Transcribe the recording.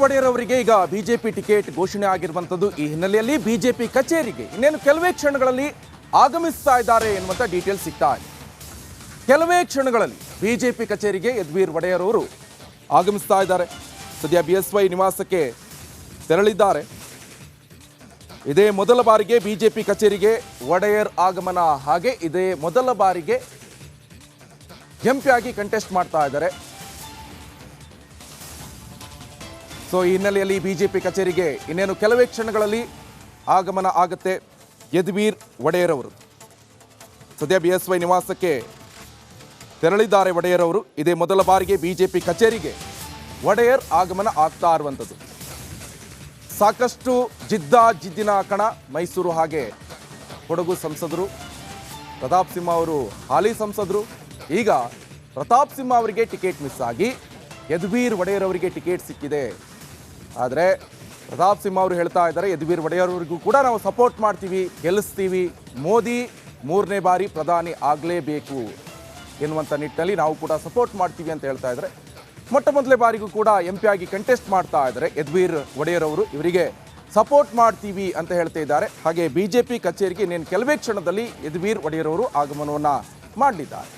ಒಡೆಯರ್ ಅವರಿಗೆ ಈಗ BJP ticket ಘೋಷಣೆ ಆಗಿರುವಂತದ್ದು. ಈ ಹಿನ್ನೆಲೆಯಲ್ಲಿ ಬಿಜೆಪಿ ಕಚೇರಿಗೆ ಇನ್ನೇನು ಕೆಲವೇ ಕ್ಷಣಗಳಲ್ಲಿ ಆಗಮಿಸ್ತಾ ಇದ್ದಾರೆ ಎನ್ನುವಂತ ಡೀಟೇಲ್ಸ್ ಸಿಗ್ತಾ ಇದೆ. ಕೆಲವೇ ಕ್ಷಣಗಳಲ್ಲಿ ಬಿಜೆಪಿ ಕಚೇರಿಗೆ ಯದುವೀರ್ ಒಡೆಯರ್ ಅವರು ಆಗಮಿಸ್ತಾ ಇದ್ದಾರೆ. ಸದ್ಯ ಬಿಎಸ್ವೈ ನಿವಾಸಕ್ಕೆ ತೆರಳಿದ್ದಾರೆ. ಇದೇ ಮೊದಲ ಬಾರಿಗೆ ಬಿಜೆಪಿ ಕಚೇರಿಗೆ ಒಡೆಯರ್ ಆಗಮನ. ಹಾಗೆ ಇದೇ ಮೊದಲ ಬಾರಿಗೆ ಎಂಪಿಯಾಗಿ ಕಂಟೆಸ್ಟ್ ಮಾಡ್ತಾ ಇದ್ದಾರೆ. ಸೊ ಈ ಹಿನ್ನೆಲೆಯಲ್ಲಿ ಬಿಜೆಪಿ ಕಚೇರಿಗೆ ಇನ್ನೇನು ಕೆಲವೇ ಕ್ಷಣಗಳಲ್ಲಿ ಆಗಮನ ಆಗುತ್ತೆ ಯದುವೀರ್ ಒಡೆಯರ್ ಅವರು. ಸದ್ಯ ಬಿಎಸ್ವೈ ನಿವಾಸಕ್ಕೆ ತೆರಳಿದ್ದಾರೆ ಒಡೆಯರ್ ಅವರು. ಇದೇ ಮೊದಲ ಬಾರಿಗೆ ಬಿಜೆಪಿ ಕಚೇರಿಗೆ ಒಡೆಯರ್ ಆಗಮನ ಆಗ್ತಾ ಇರುವಂಥದ್ದು. ಸಾಕಷ್ಟು ಜಿದ್ದಿನ ಕಣ ಮೈಸೂರು ಹಾಗೆ ಕೊಡಗು ಸಂಸದರು. ಪ್ರತಾಪ್ ಸಿಂಹ ಅವರು ಹಾಲಿ ಸಂಸದರು. ಈಗ ಪ್ರತಾಪ್ ಸಿಂಹ ಅವರಿಗೆ ಟಿಕೆಟ್ ಮಿಸ್ ಆಗಿ ಯದುವೀರ್ ಒಡೆಯರ್ ಅವರಿಗೆ ಟಿಕೆಟ್ ಸಿಕ್ಕಿದೆ. ಆದರೆ ಪ್ರತಾಪ್ ಸಿಂಹ ಅವರು ಹೇಳ್ತಾ ಇದ್ದಾರೆ, ಯದುವೀರ್ ಒಡೆಯರ್ ಅವರಿಗೂ ಕೂಡ ನಾವು ಸಪೋರ್ಟ್ ಮಾಡ್ತೀವಿ, ಗೆಲ್ಲಿಸ್ತೀವಿ, ಮೋದಿ 3ನೇ ಬಾರಿ ಪ್ರಧಾನಿ ಆಗಲೇಬೇಕು ಎನ್ನುವಂಥ ನಿಟ್ಟಿನಲ್ಲಿ ನಾವು ಕೂಡ ಸಪೋರ್ಟ್ ಮಾಡ್ತೀವಿ ಅಂತ ಹೇಳ್ತಾ ಇದ್ದಾರೆ. ಮೊಟ್ಟ ಮೊದಲೇ ಬಾರಿಗೂ ಕೂಡ ಎಂಪಿ ಆಗಿ ಕಂಟೆಸ್ಟ್ ಮಾಡ್ತಾ ಇದ್ದಾರೆ ಯದುವೀರ್ ಒಡೆಯರ್ ಅವರು. ಇವರಿಗೆ ಸಪೋರ್ಟ್ ಮಾಡ್ತೀವಿ ಅಂತ ಹೇಳ್ತಾ ಇದ್ದಾರೆ. ಹಾಗೆ ಬಿಜೆಪಿ ಕಚೇರಿಗೆ ಇನ್ನೇನು ಕೆಲವೇ ಕ್ಷಣದಲ್ಲಿ ಯದುವೀರ್ ಒಡೆಯರ್ ಅವರು ಆಗಮನವನ್ನು ಮಾಡಲಿದ್ದಾರೆ.